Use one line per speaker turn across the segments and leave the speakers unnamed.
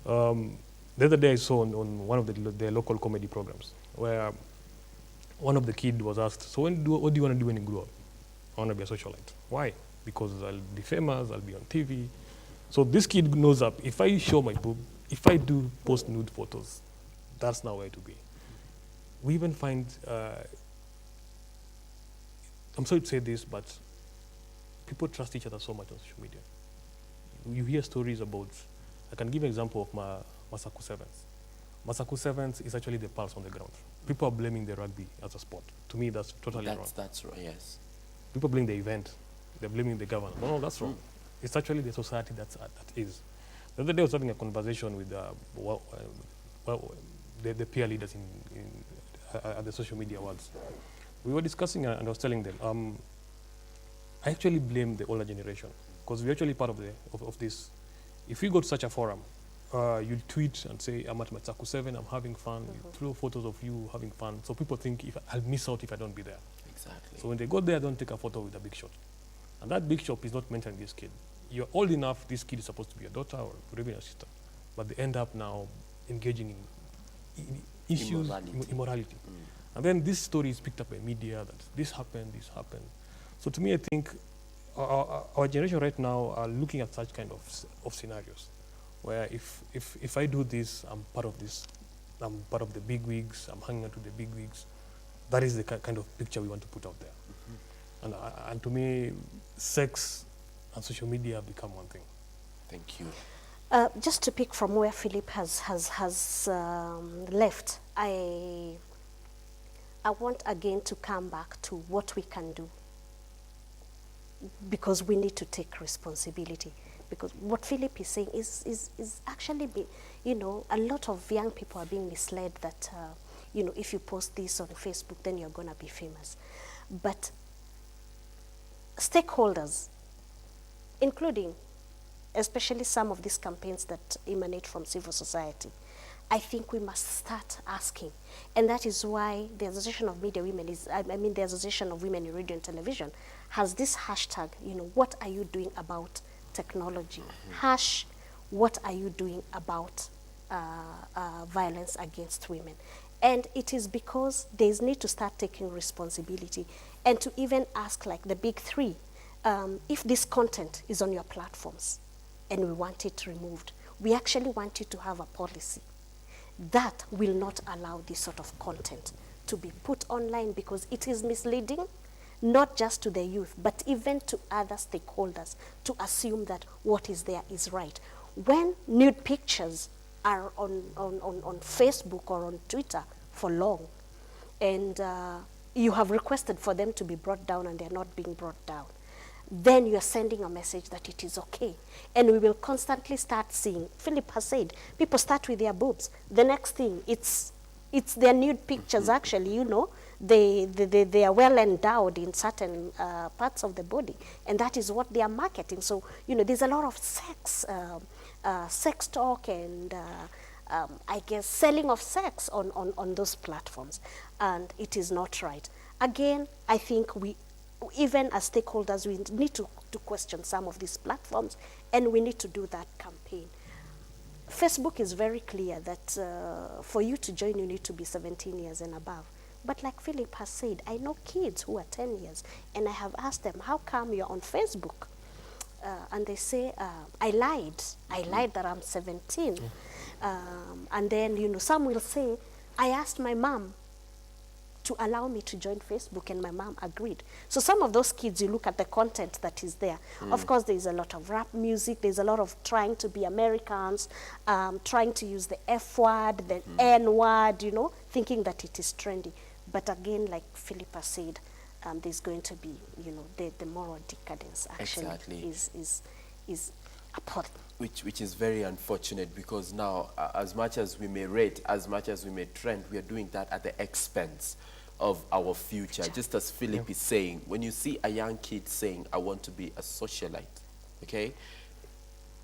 The other day I saw on one of the local comedy programs where one of the kid was asked, so what do you want to do when you grow up? I want to be a socialite. Why? Because I'll be famous, I'll be on TV. So this kid knows that if I show my boob, if I do post nude photos, that's not where to be. We even find, I'm sorry to say this, but people trust each other so much on social media. You hear stories about, I can give an example of Masaku Sevens. Masaku Sevens is actually the pulse on the ground. People are blaming the rugby as a sport. To me, that's totally wrong.
That's right, yes.
People blame the event. They're blaming the government. No, that's wrong. It's actually the society that is. The other day I was having a conversation with the peer leaders at the social media worlds. We were discussing and I was telling them, I actually blame the older generation because we're actually part of this. If we go to such a forum, you tweet and say, I'm at Matsaku 7, I'm having fun, you throw photos of you having fun. So people think I'll miss out if I don't be there.
Exactly.
So when they go there, don't take a photo with a big shot. And that big shot is not mentioning this kid. You're old enough, this kid is supposed to be your daughter or even your sister. But they end up now engaging in issues, immorality. And then this story is picked up by media that this happened. So to me, I think our generation right now are looking at such kind of scenarios where if I do this, I'm part of this, I'm part of the big wigs, I'm hanging out with the big wigs. That is the kind of picture we want to put out there. And to me, sex and social media have become one thing.
Thank you.
Just to pick from where Philip has left, I want again to come back to what we can do, because we need to take responsibility. Because what Philip is saying is actually, a lot of young people are being misled that, if you post this on Facebook, then you're going to be famous. But stakeholders, including especially some of these campaigns that emanate from civil society, I think we must start asking. And that is why the Association of Media Women the Association of Women in Radio and Television has this hashtag, what are you doing about technology? Hash, what are you doing about violence against women? And it is because there's need to start taking responsibility and to even ask, like the big three, if this content is on your platforms and we want it removed, we actually want you to have a policy that will not allow this sort of content to be put online, because it is misleading, not just to the youth, but even to other stakeholders, to assume that what is there is right. When nude pictures are on Facebook or on Twitter for long, and you have requested for them to be brought down and they're not being brought down, then you're sending a message that it is okay. And we will constantly start seeing, Philip has said, people start with their boobs. The next thing, it's their nude pictures actually, they are well endowed in certain parts of the body, and that is what they are marketing. So, there's a lot of sex talk and I guess selling of sex on those platforms, and it is not right. Again, I think we, even as stakeholders, we need to question some of these platforms, and we need to do that campaign. Facebook is very clear that for you to join, you need to be 17 years and above. But like Philip has said, I know kids who are 10 years, and I have asked them, how come you're on Facebook? And they say, I lied that I'm 17. And then, some will say, I asked my mom to allow me to join Facebook, and my mom agreed. So some of those kids, you look at the content that is there. Of course, there's a lot of rap music. There's a lot of trying to be Americans, trying to use the F word, the N word, thinking that it is trendy. But again, like Philippa said, there's going to be, the moral decadence actually is appalling.
Which is very unfortunate, because now, as much as we may rate, as much as we may trend, we are doing that at the expense of our future. Just as Philip is saying, when you see a young kid saying, I want to be a socialite, okay?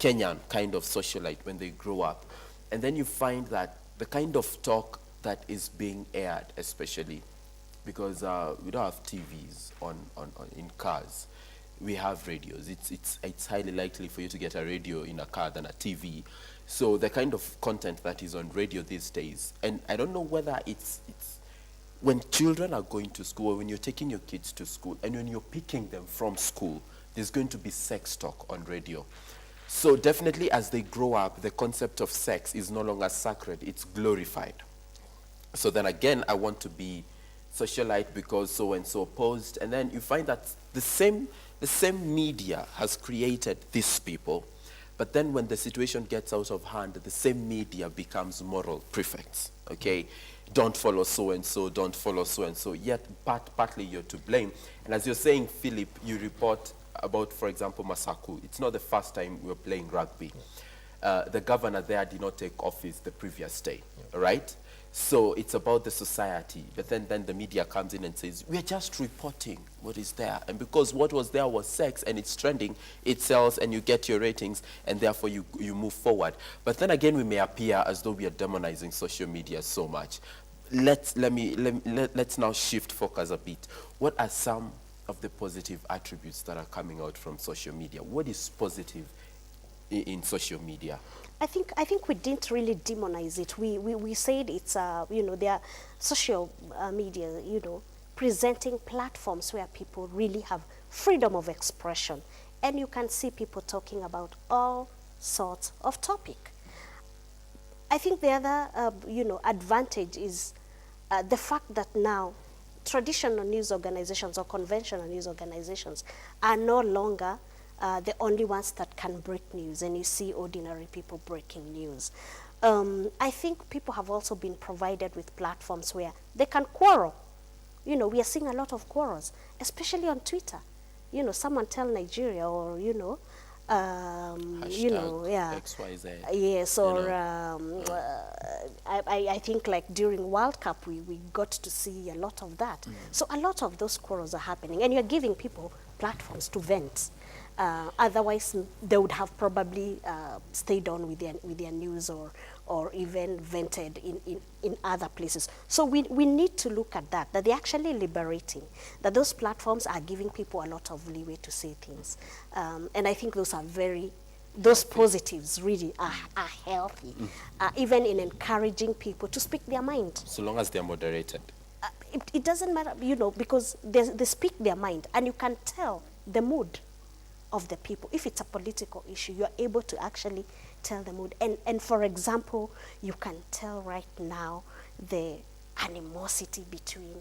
Kenyan kind of socialite when they grow up. And then you find that the kind of talk that is being aired, especially because we don't have TVs in cars. We have radios. It's highly likely for you to get a radio in a car than a TV. So the kind of content that is on radio these days, and I don't know whether it's when children are going to school, or when you're taking your kids to school, and when you're picking them from school, there's going to be sex talk on radio. So definitely as they grow up, the concept of sex is no longer sacred, it's glorified. So then again, I want to be socialite because so-and-so posed, and then you find that the same media has created these people, but then when the situation gets out of hand, the same media becomes moral prefects, okay? Don't follow so-and-so, don't follow so-and-so, yet partly you're to blame. And as you're saying, Philip, you report about, for example, Masaku. It's not the first time we're playing rugby. The governor there did not take office the previous day, right? So it's about the society, but then the media comes in and says, we're just reporting what is there. And because what was there was sex and it's trending, it sells and you get your ratings and therefore you move forward. But then again, we may appear as though we are demonizing social media so much. Let's now shift focus a bit. What are some of the positive attributes that are coming out from social media? What is positive in social media?
I think we didn't really demonize it. We said it's you know, there are social media, you know, presenting platforms where people really have freedom of expression, and you can see people talking about all sorts of topic. I think the other you know, advantage is the fact that now traditional news organizations or conventional news organizations are no longer the only ones that can break news, and you see ordinary people breaking news. I think people have also been provided with platforms where they can quarrel. You know, we are seeing a lot of quarrels, especially on Twitter. You know, someone tell Nigeria, or, you know, you know, yeah,
XYZ.
yes, or
You know.
I think like during World Cup we got to see a lot of that. So a lot of those quarrels are happening, and you're giving people platforms to vent. Otherwise, they would have probably stayed on with their news, or even vented in other places. So we need to look at that they're actually liberating, that those platforms are giving people a lot of leeway to say things. And I think those positives really are healthy, even in encouraging people to speak their mind.
So long as they're moderated.
It doesn't matter, you know, because they speak their mind, and you can tell the mood of the people. If it's a political issue, you're able to actually tell the mood. And for example, you can tell right now the animosity between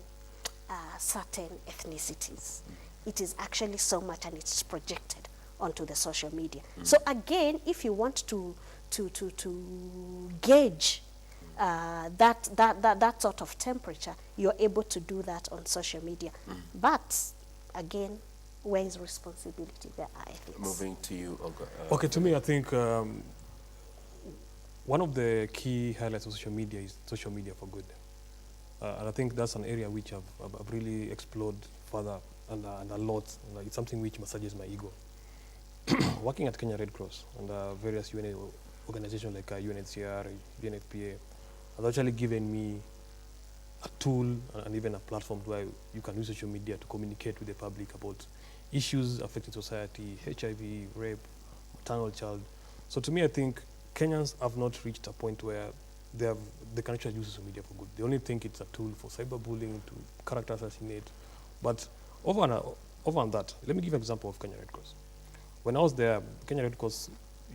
certain ethnicities. It is actually so much, and it's projected onto the social media. So again, if you want to gauge that sort of temperature, you're able to do that on social media. But again, where is responsibility there, I think?
Moving to you, Ogola.
Okay, to me, I think one of the key highlights of social media is social media for good. And I think that's an area which I've really explored further and a lot. It's something which massages my ego. Working at Kenya Red Cross and various UN organizations like UNHCR, UNFPA, has actually given me a tool and even a platform where you can use social media to communicate with the public about issues affecting society, HIV, rape, maternal child. So to me, I think Kenyans have not reached a point where they can actually use social media for good. They only think it's a tool for cyberbullying, to character assassinate. But over and that, let me give an example of Kenya Red Cross. When I was there, Kenya Red Cross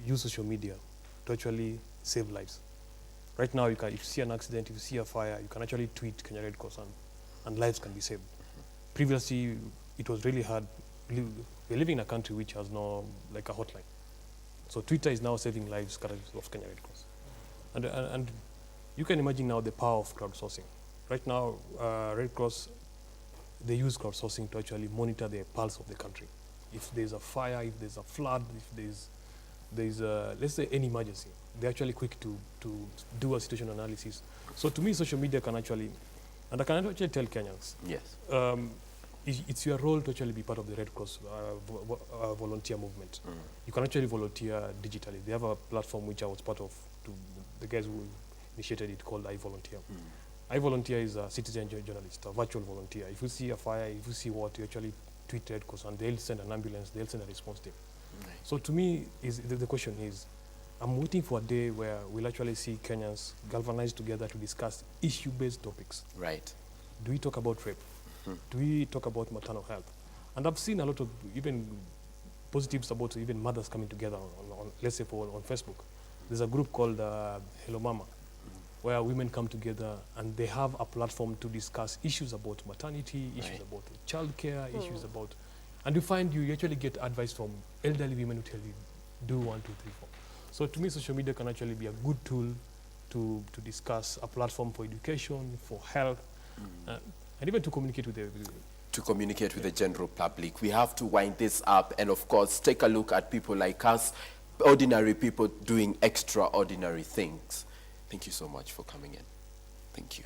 used social media to actually save lives. Right now, if you see an accident, if you see a fire, you can actually tweet Kenya Red Cross and lives can be saved. Previously, it was really hard. We're living in a country which has no, like, a hotline. So Twitter is now saving lives of Kenya Red Cross. And you can imagine now the power of crowdsourcing. Right now, Red Cross, they use crowdsourcing to actually monitor the pulse of the country. If there's a fire, if there's a flood, if there's let's say any emergency, they're actually quick to do a situation analysis. So to me, social media can actually, and I can actually tell Kenyans,
yes,
it's your role to actually be part of the Red Cross volunteer movement. You can actually volunteer digitally. They have a platform which I was part of, the guys who initiated it, called I Volunteer. I Volunteer is a citizen journalist, a virtual volunteer. If you see a fire, if you see what, you actually tweet Red Cross and they'll send an ambulance, they'll send a response team. Nice. So to me, the question is, I'm waiting for a day where we'll actually see Kenyans galvanized together to discuss issue-based topics.
Right.
Do we talk about rape? Do we talk about maternal health? And I've seen a lot of even positives about even mothers coming together on let's say, on Facebook. There's a group called Hello Mama, where women come together and they have a platform to discuss issues about maternity, issues about childcare, issues about, and you find you actually get advice from elderly women who tell you, do 1, 2, 3, 4. So to me, social media can actually be a good tool to discuss, a platform for education, for health, and even to communicate with
the general public. We have to wind this up and, of course, take a look at people like us, ordinary people doing extraordinary things. Thank you so much for coming in. Thank you.